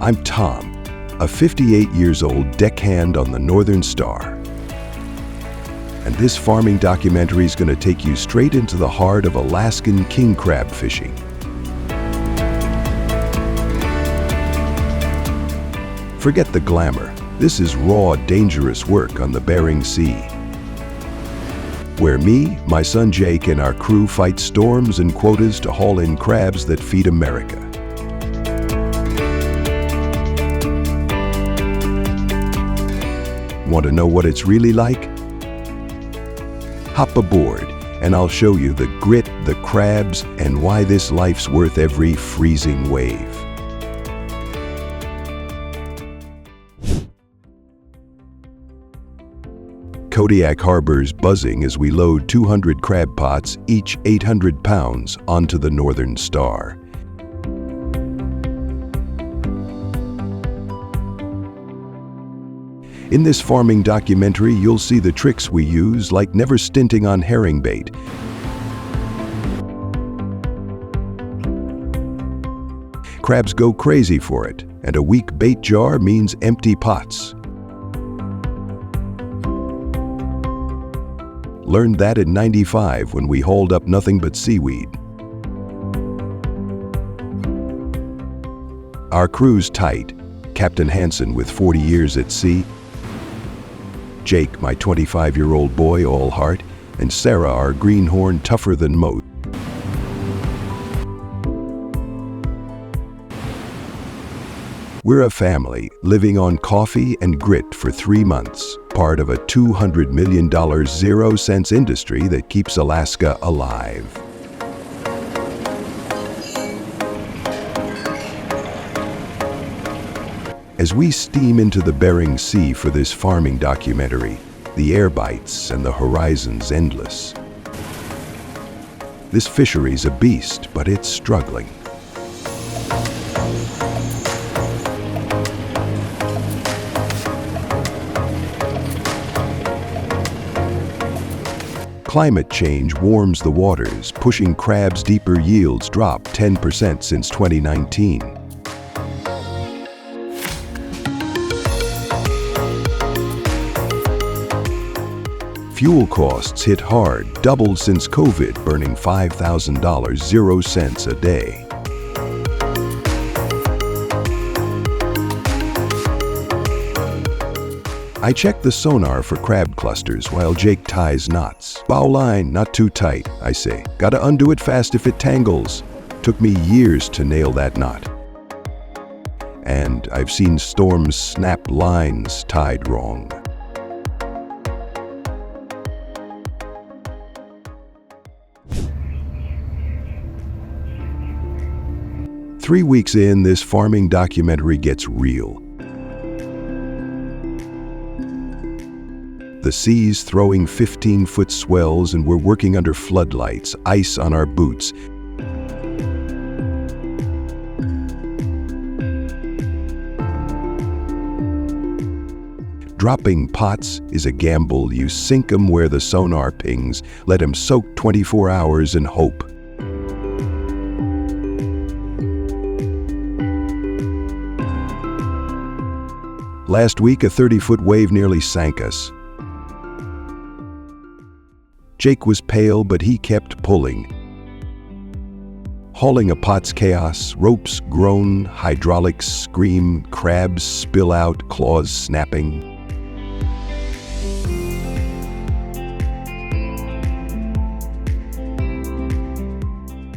I'm Tom, a 58 years old deckhand on the Northern Star. And this farming documentary is going to take you straight into the heart of Alaskan king crab fishing. Forget the glamour. This is raw, dangerous work on the Bering Sea, where me, my son Jake, and our crew fight storms and quotas to haul in crabs that feed America. Want to know what it's really like? Hop aboard, and I'll show you the grit, the crabs, and why this life's worth every freezing wave. Kodiak Harbor's buzzing as we load 200 crab pots, each 800 pounds, onto the Northern Star. In this farming documentary, you'll see the tricks we use, like never stinting on herring bait, crabs go crazy for it, and a weak bait jar means empty pots. Learned that in '95 when we hauled up nothing but seaweed. Our crew's tight. Captain Hansen with 40 years at sea, Jake, my 25-year-old boy, all heart, and Sarah, our greenhorn, tougher than most. We're a family living on coffee and grit for 3 months, part of a $200 million 0-cents industry that keeps Alaska alive. As we steam into the Bering Sea for this farming documentary, the air bites and the horizon's endless. This fishery's a beast, but it's struggling. Climate change warms the waters, pushing crabs' deeper yields drop 10% since 2019. Fuel costs hit hard, doubled since COVID, burning $5,000 0 cents a day. I check the sonar for crab clusters while Jake ties knots. Bow line, not too tight, I say. Gotta undo it fast if it tangles. Took me years to nail that knot. And I've seen storms snap lines tied wrong. Three weeks in, this farming documentary gets real. The sea's throwing 15-foot swells and we're working under floodlights, ice on our boots. Dropping pots is a gamble. You sink 'em where the sonar pings, let 'em soak 24 hours and hope. Last week, a 30-foot wave nearly sank us. Jake was pale, but he kept pulling. Hauling a pot's chaos, ropes groan, hydraulics scream, crabs spill out, claws snapping.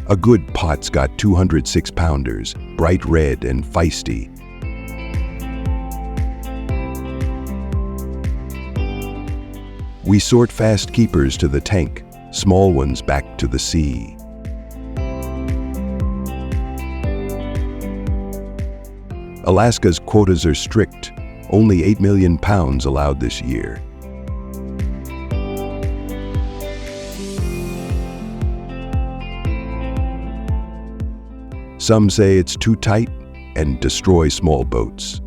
A good pot's got 206 pounders, bright red and feisty. We sort fast keepers to the tank, small ones back to the sea. Alaska's quotas are strict, only 8 million pounds allowed this year. Some say it's too tight and destroys small boats.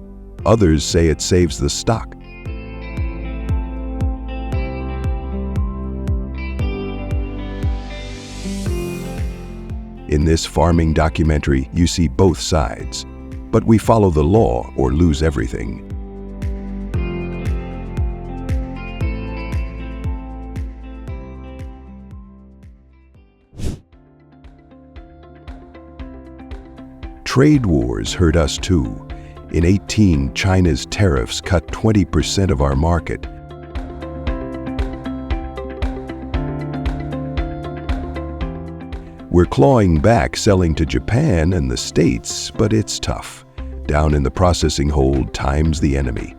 Others say it saves the stock. In this farming documentary, you see both sides. but we follow the law or lose everything. Trade wars hurt us too. In 2018, China's tariffs cut 20% of our market. We're clawing back selling to Japan and the States, but it's tough. Down in the processing hold, time's the enemy.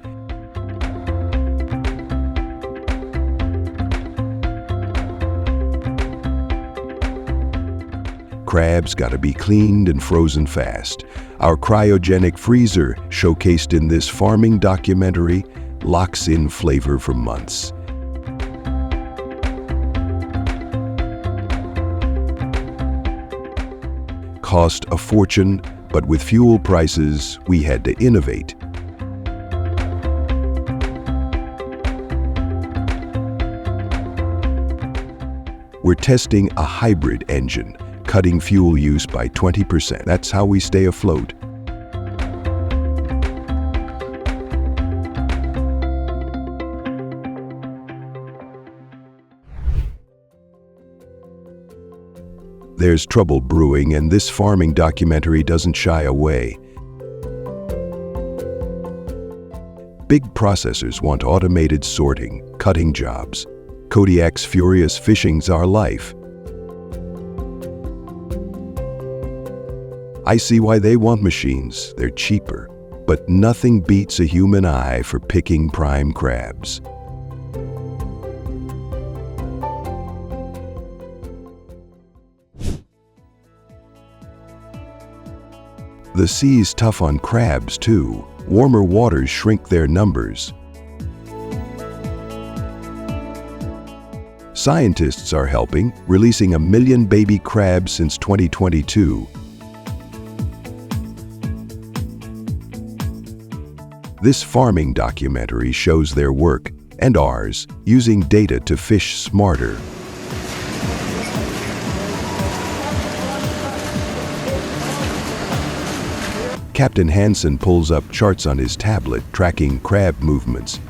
Crabs gotta be cleaned and frozen fast. Our cryogenic freezer, showcased in this farming documentary, locks in flavor for months. Cost a fortune, but with fuel prices, we had to innovate. We're testing a hybrid engine, cutting fuel use by 20%. That's how we stay afloat. There's trouble brewing, and this farming documentary doesn't shy away. Big processors want automated sorting, cutting jobs. Kodiak's furious fishing's our life. I see why they want machines. They're cheaper. But nothing beats a human eye for picking prime crabs. The sea's tough on crabs, too. Warmer waters shrink their numbers. Scientists are helping, releasing 1 million baby crabs since 2022. This farming documentary shows their work, and ours, using data to fish smarter. Captain Hansen pulls up charts on his tablet, tracking crab movements.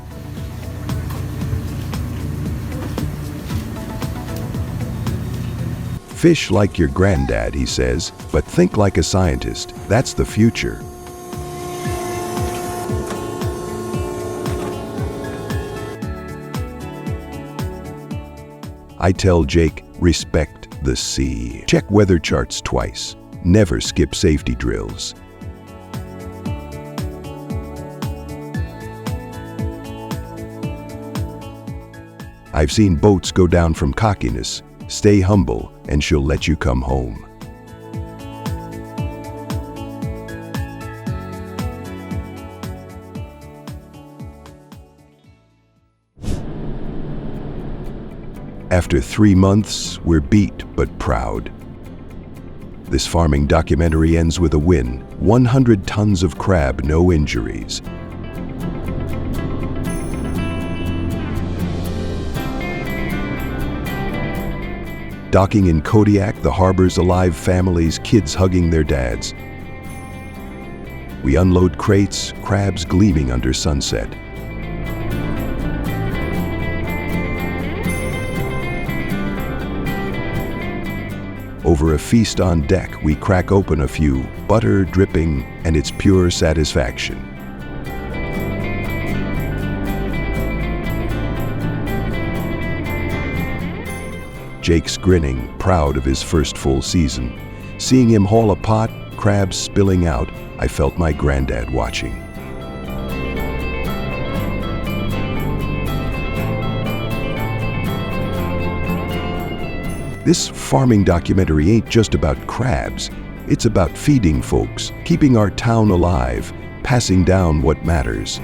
Fish like your granddad, he says, but think like a scientist. That's the future. I tell Jake, respect the sea. Check weather charts twice. Never skip safety drills. I've seen boats go down from cockiness. Stay humble, and she'll let you come home. After 3 months, we're beat but proud. This farming documentary ends with a win. 100 tons of crab, no injuries. Docking in Kodiak, the harbor's alive, families, kids hugging their dads. We unload crates, crabs gleaming under sunset. Over a feast on deck, we crack open a few, butter dripping, and it's pure satisfaction. Jake's grinning, proud of his first full season. Seeing him haul a pot, crabs spilling out, I felt my granddad watching. This farming documentary ain't just about crabs. It's about feeding folks, keeping our town alive, passing down what matters.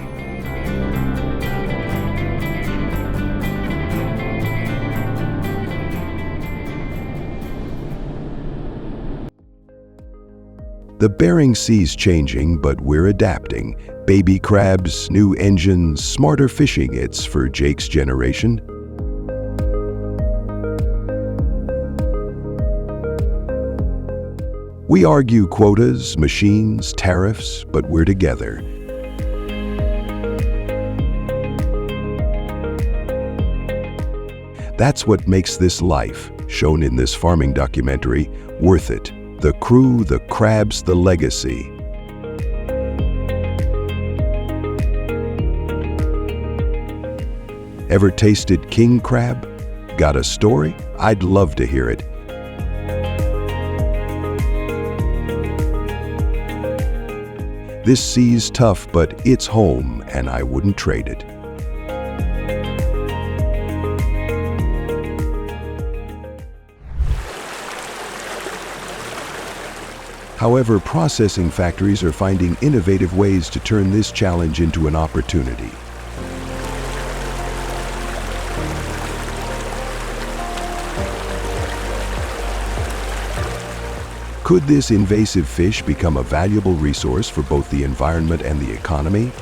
The Bering Sea's changing, but we're adapting. Baby crabs, new engines, smarter fishing, it's for Jake's generation. We argue quotas, machines, tariffs, but we're together. That's what makes this life, shown in this farming documentary, worth it. The crew, the crabs, the legacy. Ever tasted king crab? Got a story? I'd love to hear it. This sea's tough, but it's home, and I wouldn't trade it. However, processing factories are finding innovative ways to turn this challenge into an opportunity. Could this invasive fish become a valuable resource for both the environment and the economy?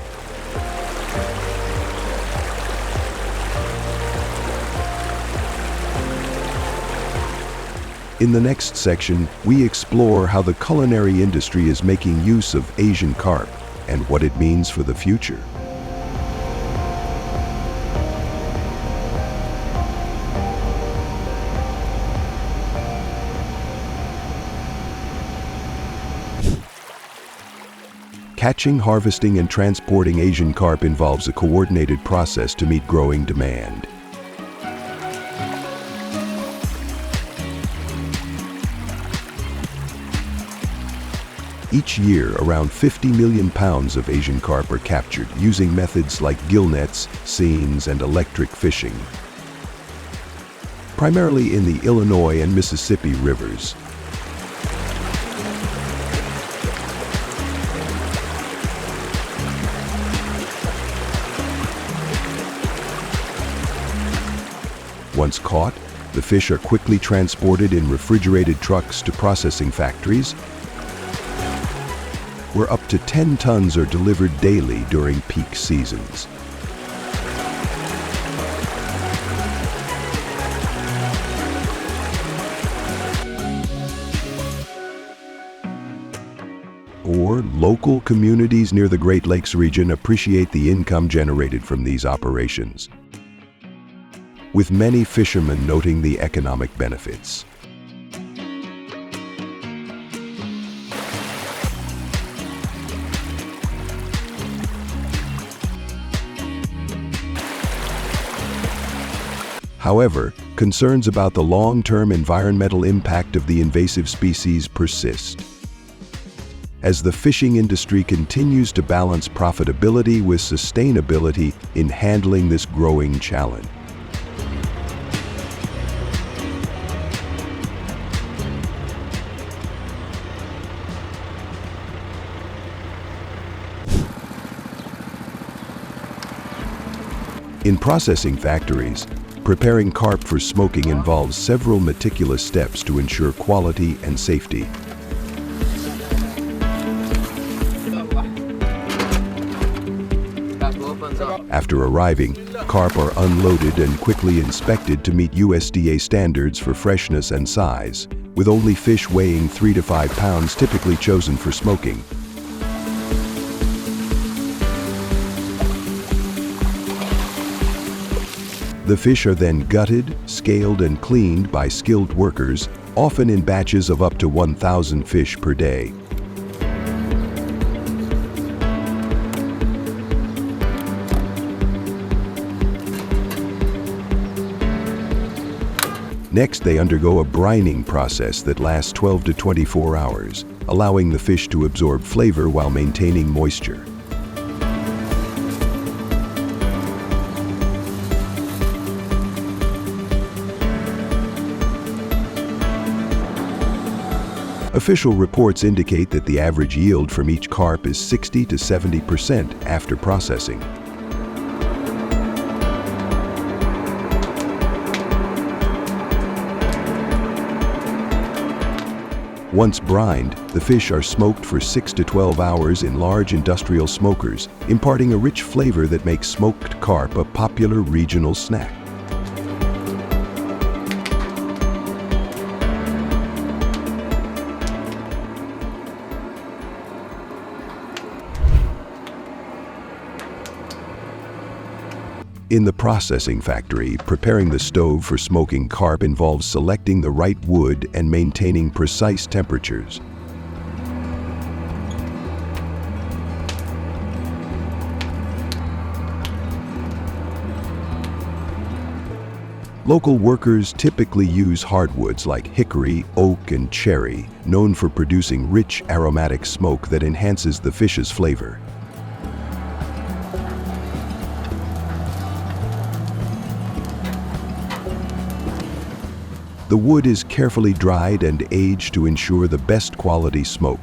In the next section, we explore how the culinary industry is making use of Asian carp and what it means for the future. Catching, harvesting, and transporting Asian carp involves a coordinated process to meet growing demand. Each year, around 50 million pounds of Asian carp are captured using methods like gill nets, seines, and electric fishing, primarily in the Illinois and Mississippi rivers. Once caught, the fish are quickly transported in refrigerated trucks to processing factories, where up to 10 tons are delivered daily during peak seasons. Or local communities near the Great Lakes region appreciate the income generated from these operations, with many fishermen noting the economic benefits. However, concerns about the long-term environmental impact of the invasive species persist, as the fishing industry continues to balance profitability with sustainability in handling this growing challenge. In processing factories, preparing carp for smoking involves several meticulous steps to ensure quality and safety. After arriving, carp are unloaded and quickly inspected to meet USDA standards for freshness and size, with only fish weighing 3 to 5 pounds typically chosen for smoking. The fish are then gutted, scaled, and cleaned by skilled workers, often in batches of up to 1,000 fish per day. Next, they undergo a brining process that lasts 12 to 24 hours, allowing the fish to absorb flavor while maintaining moisture. Official reports indicate that the average yield from each carp is 60 to 70% after processing. Once brined, the fish are smoked for 6 to 12 hours in large industrial smokers, imparting a rich flavor that makes smoked carp a popular regional snack. In the processing factory, preparing the stove for smoking carp involves selecting the right wood and maintaining precise temperatures. Local workers typically use hardwoods like hickory, oak, and cherry, known for producing rich, aromatic smoke that enhances the fish's flavor. The wood is carefully dried and aged to ensure the best quality smoke.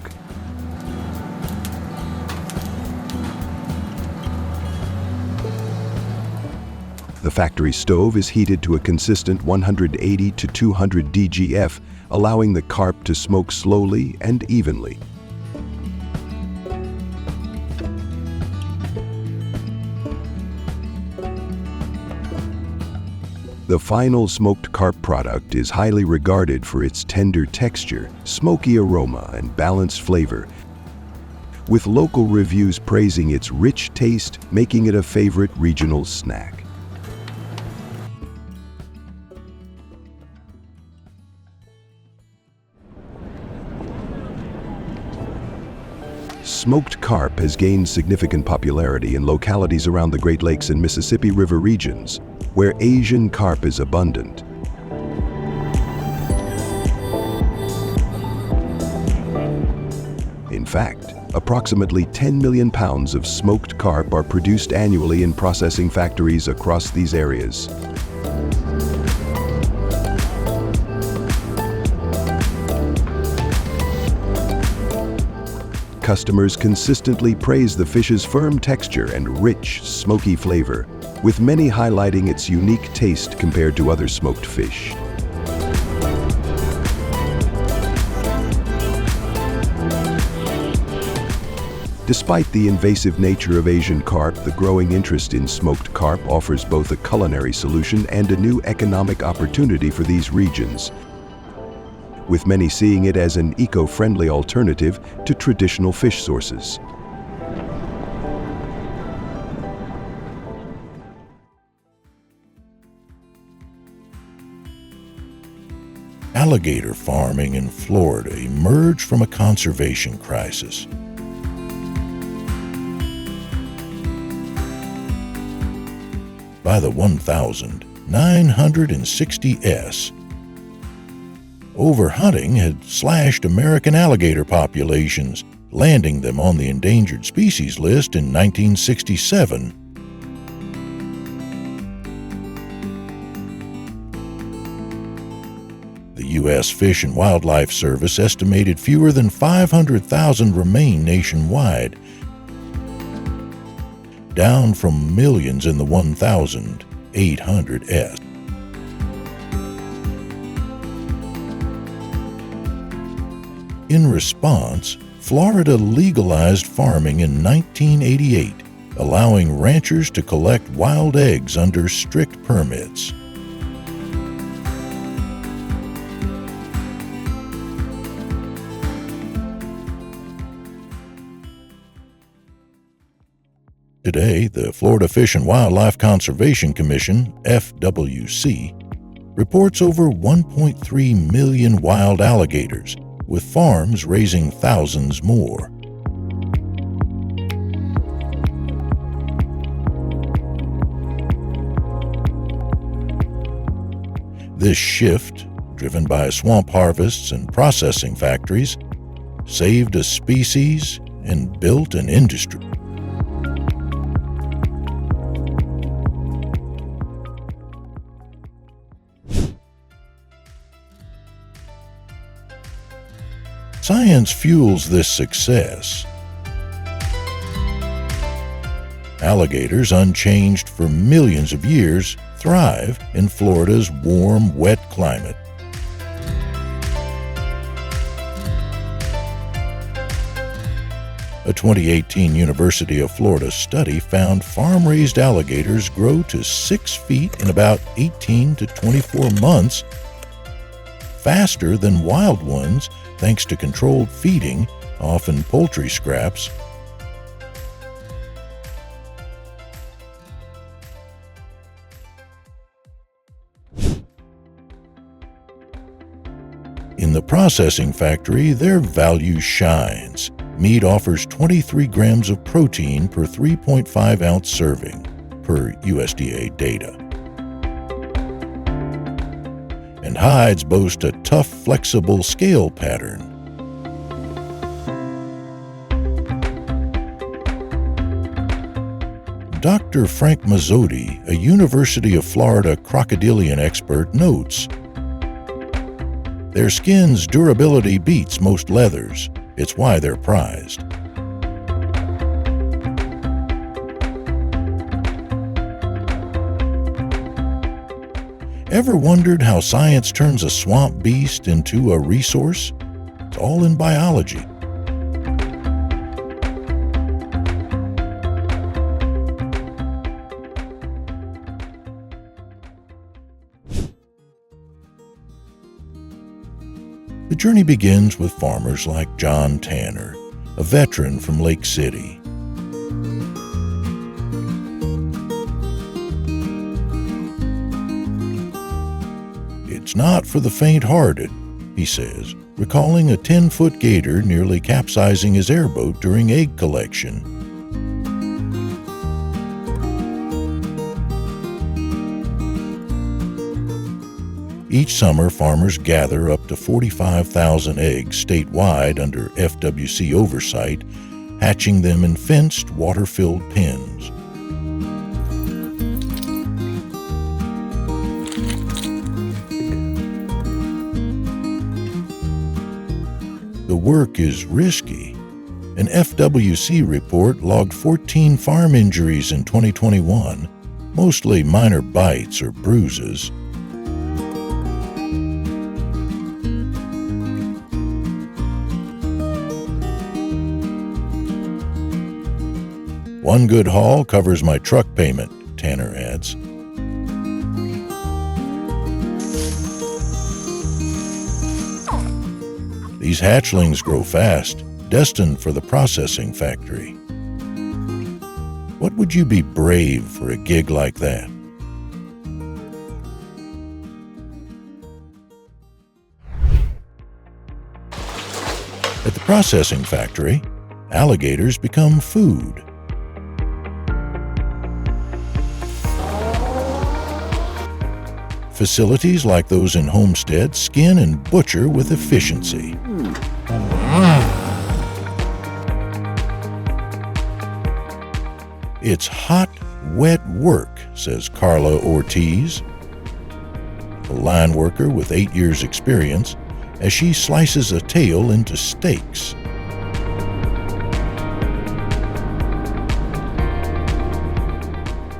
The factory stove is heated to a consistent 180 to 200 DGF, allowing the carp to smoke slowly and evenly. The final smoked carp product is highly regarded for its tender texture, smoky aroma, and balanced flavor, with local reviews praising its rich taste, making it a favorite regional snack. Smoked carp has gained significant popularity in localities around the Great Lakes and Mississippi River regions, where Asian carp is abundant. In fact, approximately 10 million pounds of smoked carp are produced annually in processing factories across these areas. Customers consistently praise the fish's firm texture and rich, smoky flavor, with many highlighting its unique taste compared to other smoked fish. Despite the invasive nature of Asian carp, the growing interest in smoked carp offers both a culinary solution and a new economic opportunity for these regions, with many seeing it as an eco-friendly alternative to traditional fish sources. Alligator farming in Florida emerged from a conservation crisis. By the 1960s, overhunting had slashed American alligator populations, landing them on the endangered species list in 1967. The U.S. Fish and Wildlife Service estimated fewer than 500,000 remain nationwide, down from millions in the 1800s. In response, Florida legalized farming in 1988, allowing ranchers to collect wild eggs under strict permits. Today, the Florida Fish and Wildlife Conservation Commission, FWC, reports over 1.3 million wild alligators, with farms raising thousands more. This shift, driven by swamp harvests and processing factories, saved a species and built an industry. Science fuels this success. Alligators, unchanged for millions of years, thrive in Florida's warm, wet climate. A 2018 University of Florida study found farm-raised alligators grow to 6 feet in about 18 to 24 months, faster than wild ones thanks to controlled feeding, often poultry scraps. In the processing factory, their value shines. Meat offers 23 grams of protein per 3.5-ounce serving, per USDA data. And hides boast a tough, flexible scale pattern. Dr. Frank Mazzotti, a University of Florida crocodilian expert, notes, "Their skin's durability beats most leathers. It's why they're prized." Ever wondered how science turns a swamp beast into a resource? It's all in biology. The journey begins with farmers like John Tanner, a veteran from Lake City. "It's not for the faint-hearted," he says, recalling a 10-foot gator nearly capsizing his airboat during egg collection. Each summer, farmers gather up to 45,000 eggs statewide under FWC oversight, hatching them in fenced, water-filled pens. The work is risky. An FWC report logged 14 farm injuries in 2021, mostly minor bites or bruises. "One good haul covers my truck payment," Tanner adds. These hatchlings grow fast, destined for the processing factory. What would you be brave for a gig like that? At the processing factory, alligators become food. Facilities like those in Homestead skin and butcher with efficiency. "It's hot, wet work," says Carla Ortiz, a line worker with 8 years' experience, as she slices a tail into steaks.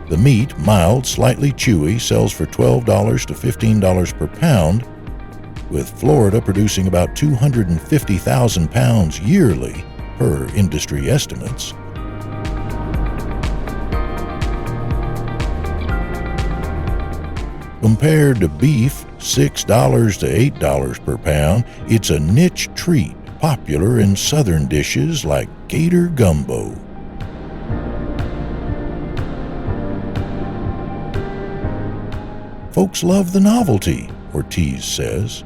The meat, mild, slightly chewy, sells for $12 to $15 per pound, with Florida producing about 250,000 pounds yearly, per industry estimates. Compared to beef, $6 to $8 per pound, it's a niche treat, popular in southern dishes like Gator gumbo. "Folks love the novelty," Ortiz says.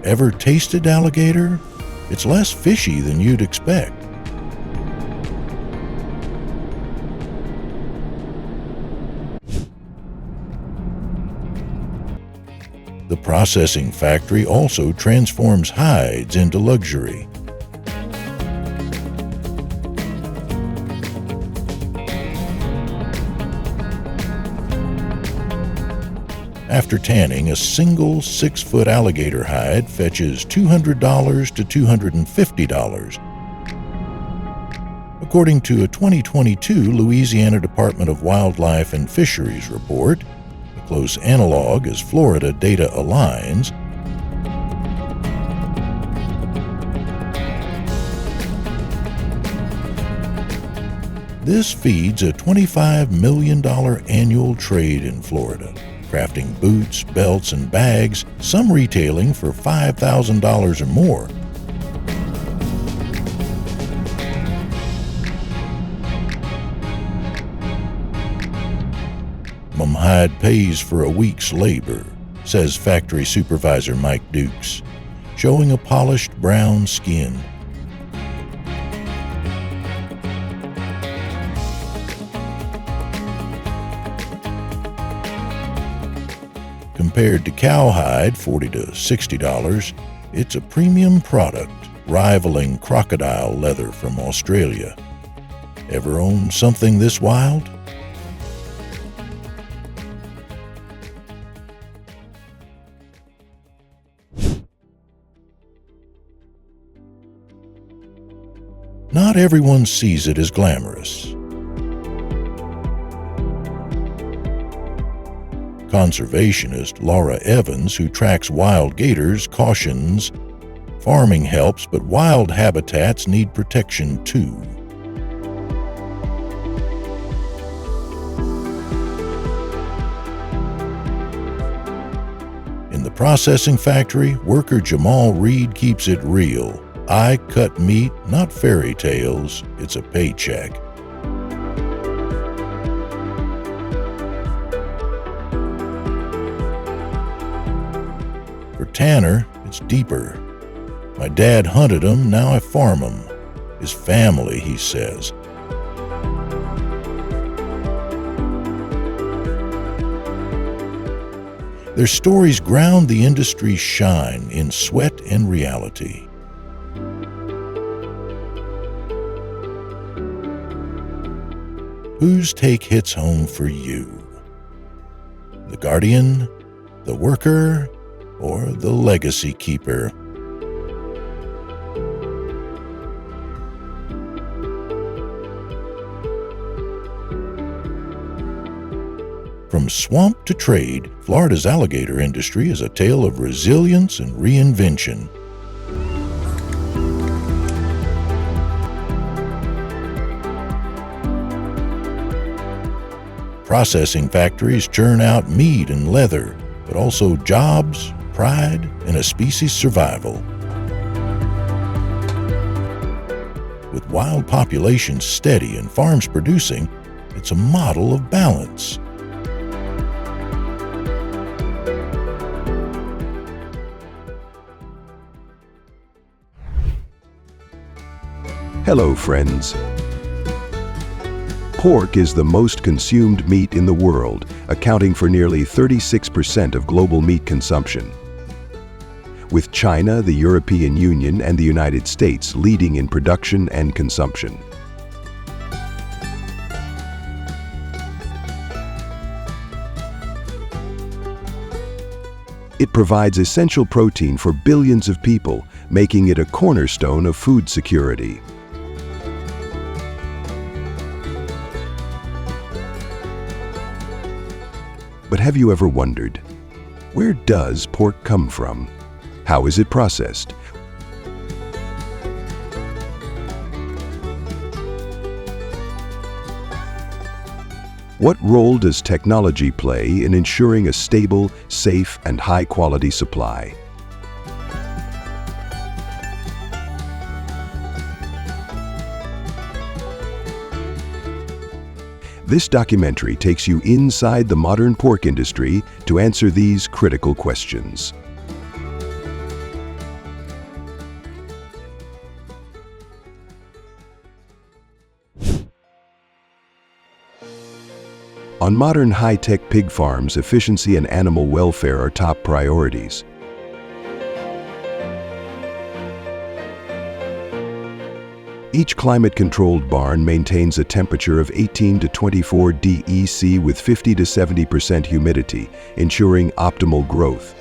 "Ever tasted alligator? It's less fishy than you'd expect." The processing factory also transforms hides into luxury. After tanning, a single 6-foot alligator hide fetches $200 to $250. According to a 2022 Louisiana Department of Wildlife and Fisheries report, a close analog as Florida data aligns, this feeds a $25 million annual trade in Florida, crafting boots, belts, and bags, some retailing for $5,000 or more. Hide pays for a week's labor, says factory supervisor Mike Dukes, showing a polished brown skin. Compared to cowhide, $40 to $60, it's a premium product, rivaling crocodile leather from Australia. Ever owned something this wild? Not everyone sees it as glamorous. Conservationist Laura Evans, who tracks wild gators, cautions farming helps, but wild habitats need protection too. In the processing factory, worker Jamal Reed keeps it real. I cut meat, not fairy tales, it's a paycheck. For Tanner, it's deeper. My dad hunted 'em, now I farm 'em. His family, he says. Their stories ground the industry's shine in sweat and reality. Whose take hits home for you? The guardian, the worker, or the legacy keeper? From swamp to trade, Florida's alligator industry is a tale of resilience and reinvention. Processing factories churn out meat and leather, but also jobs, pride, and a species' survival. With wild populations steady and farms producing, it's a model of balance. Hello, friends. Pork is the most consumed meat in the world, accounting for nearly 36% of global meat consumption. With China, the European Union, and the United States leading in production and consumption. It provides essential protein for billions of people, making it a cornerstone of food security. But have you ever wondered, where does pork come from? How is it processed? What role does technology play in ensuring a stable, safe, and high-quality supply? This documentary takes you inside the modern pork industry to answer these critical questions. On modern high-tech pig farms, efficiency and animal welfare are top priorities. Each climate-controlled barn maintains a temperature of 18 to 24 dEC with 50 to 70% humidity, ensuring optimal growth.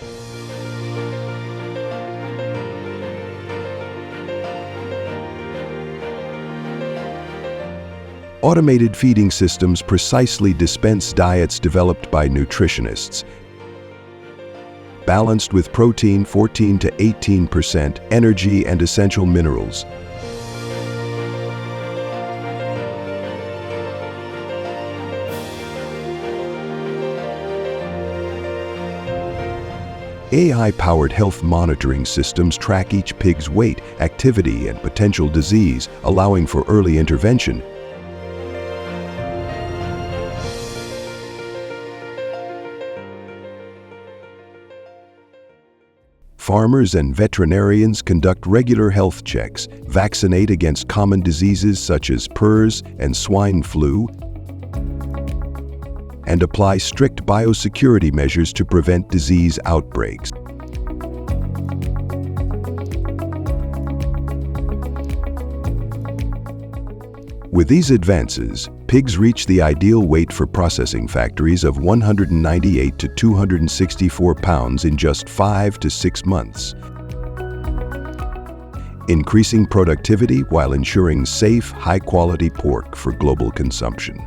Automated feeding systems precisely dispense diets developed by nutritionists, balanced with protein 14 to 18%, energy and essential minerals. AI-powered health monitoring systems track each pig's weight, activity, and potential disease, allowing for early intervention. Farmers and veterinarians conduct regular health checks, vaccinate against common diseases such as PRRS and swine flu, and apply strict biosecurity measures to prevent disease outbreaks. With these advances, pigs reach the ideal weight for processing factories of 198 to 264 pounds in just 5 to 6 months, increasing productivity while ensuring safe, high-quality pork for global consumption.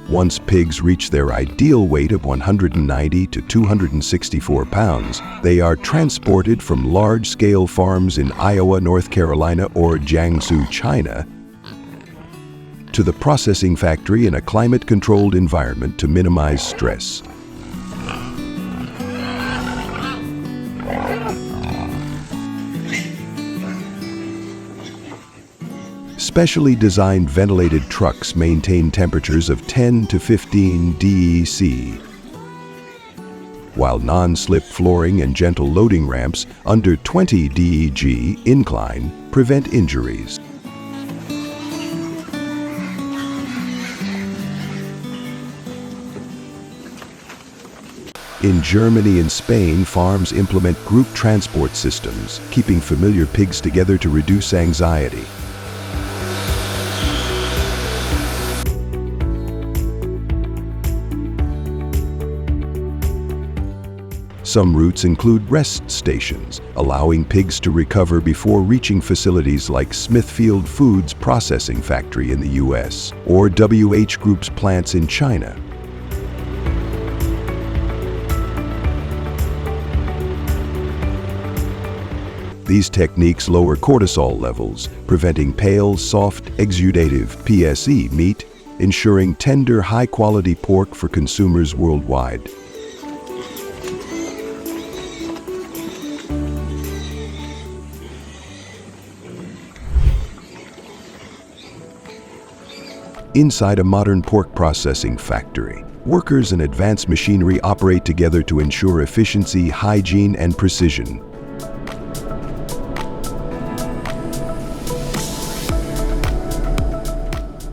Once pigs reach their ideal weight of 190 to 264 pounds, they are transported from large-scale farms in Iowa, North Carolina, or Jiangsu, China, to the processing factory in a climate-controlled environment to minimize stress. Specially designed ventilated trucks maintain temperatures of 10 to 15 DEC, while non-slip flooring and gentle loading ramps under 20 DEG incline prevent injuries. In Germany and Spain, farms implement group transport systems, keeping familiar pigs together to reduce anxiety. Some routes include rest stations, allowing pigs to recover before reaching facilities like Smithfield Foods Processing Factory in the US or WH Group's plants in China. These techniques lower cortisol levels, preventing pale, soft, exudative PSE meat, ensuring tender, high-quality pork for consumers worldwide. Inside a modern pork processing factory, workers and advanced machinery operate together to ensure efficiency, hygiene, and precision.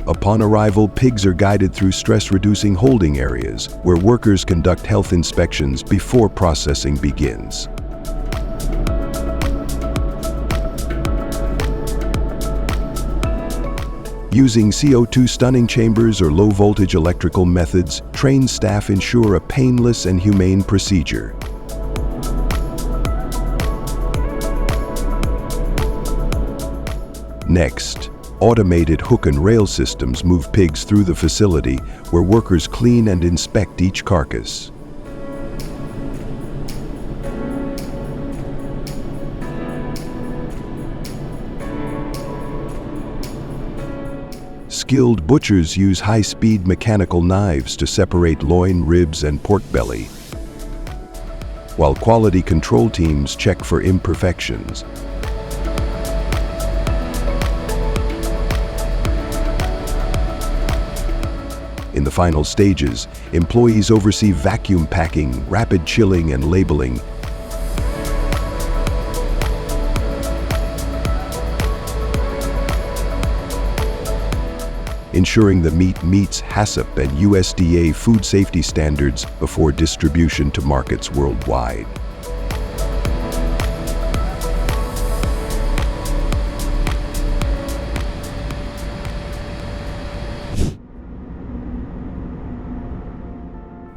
Upon arrival, pigs are guided through stress-reducing holding areas, where workers conduct health inspections before processing begins. Using CO2 stunning chambers or low-voltage electrical methods, trained staff ensure a painless and humane procedure. Next, automated hook and rail systems move pigs through the facility, where workers clean and inspect each carcass. Skilled butchers use high-speed mechanical knives to separate loin, ribs, and pork belly, while quality control teams check for imperfections. In the final stages, employees oversee vacuum packing, rapid chilling, and labeling, ensuring the meat meets HACCP and USDA food safety standards before distribution to markets worldwide.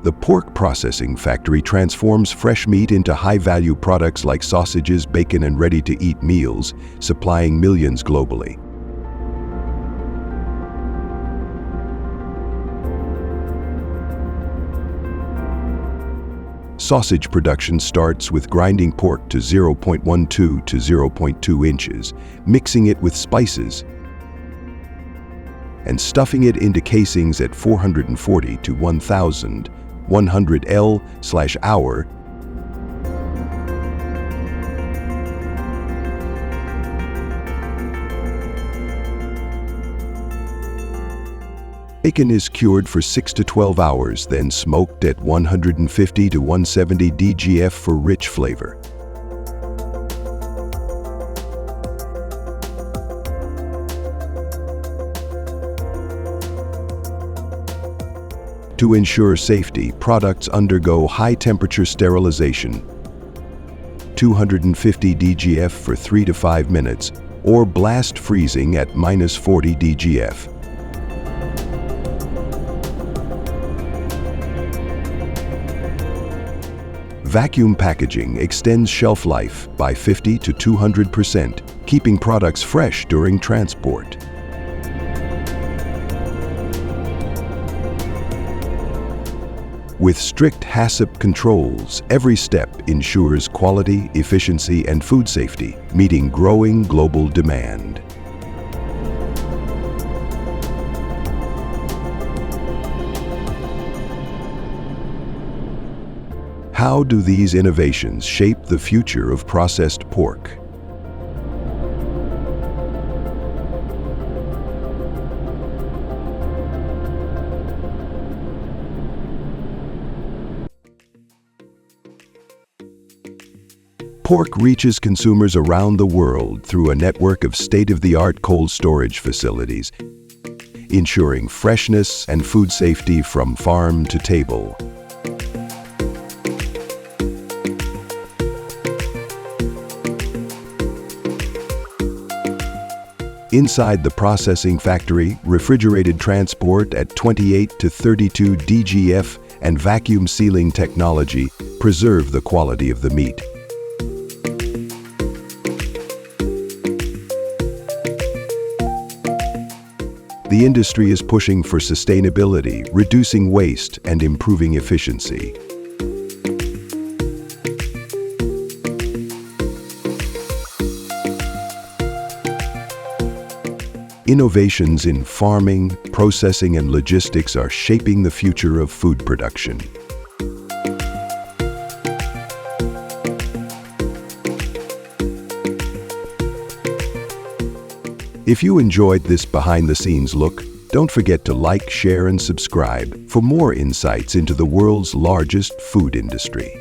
The pork processing factory transforms fresh meat into high-value products like sausages, bacon, and ready-to-eat meals, supplying millions globally. Sausage production starts with grinding pork to 0.12 to 0.2 inches, mixing it with spices, and stuffing it into casings at 440 to 1,100 L/hour. Bacon is cured for 6 to 12 hours, then smoked at 150 to 170 DGF for rich flavor. To ensure safety, products undergo high-temperature sterilization, 250 DGF for 3 to 5 minutes, or blast freezing at -40 DGF. Vacuum packaging extends shelf life by 50 to 200%, keeping products fresh during transport. With strict HACCP controls, every step ensures quality, efficiency, and food safety, meeting growing global demand. How do these innovations shape the future of processed pork? Pork reaches consumers around the world through a network of state-of-the-art cold storage facilities, ensuring freshness and food safety from farm to table. Inside the processing factory, refrigerated transport at 28 to 32 DGF and vacuum sealing technology preserve the quality of the meat. The industry is pushing for sustainability, reducing waste, and improving efficiency. Innovations in farming, processing, and logistics are shaping the future of food production. If you enjoyed this behind-the-scenes look, don't forget to like, share, and subscribe for more insights into the world's largest food industry.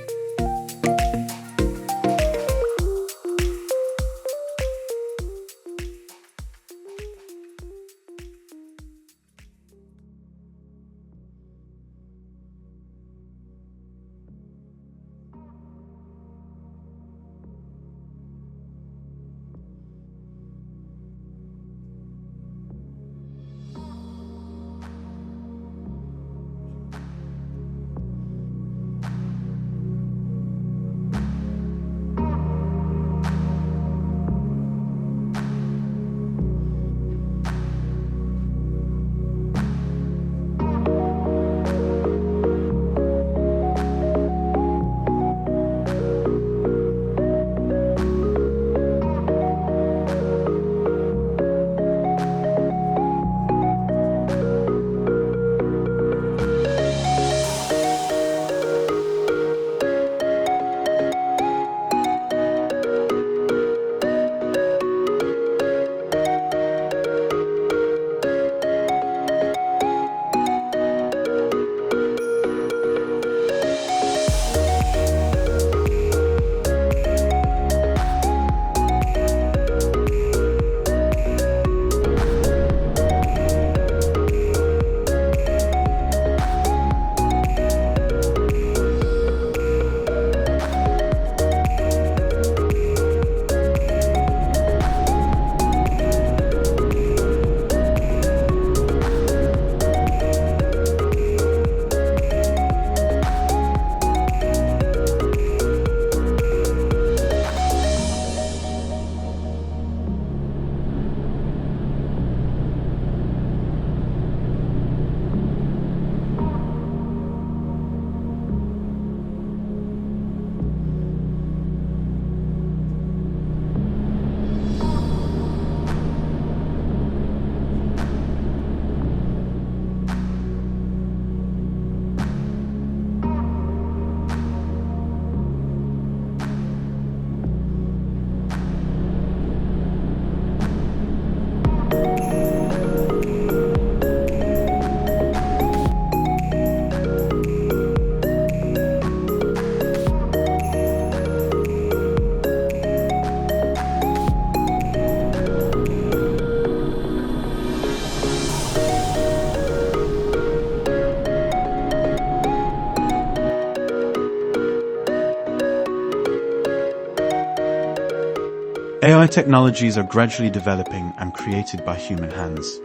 AI technologies are gradually developing and created by human hands.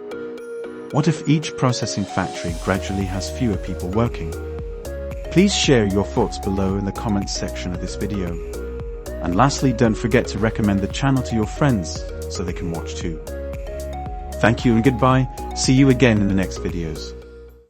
What if each processing factory gradually has fewer people working? Please share your thoughts below in the comments section of this video. And lastly, don't forget to recommend the channel to your friends so they can watch too. Thank you and goodbye. See you again in the next videos.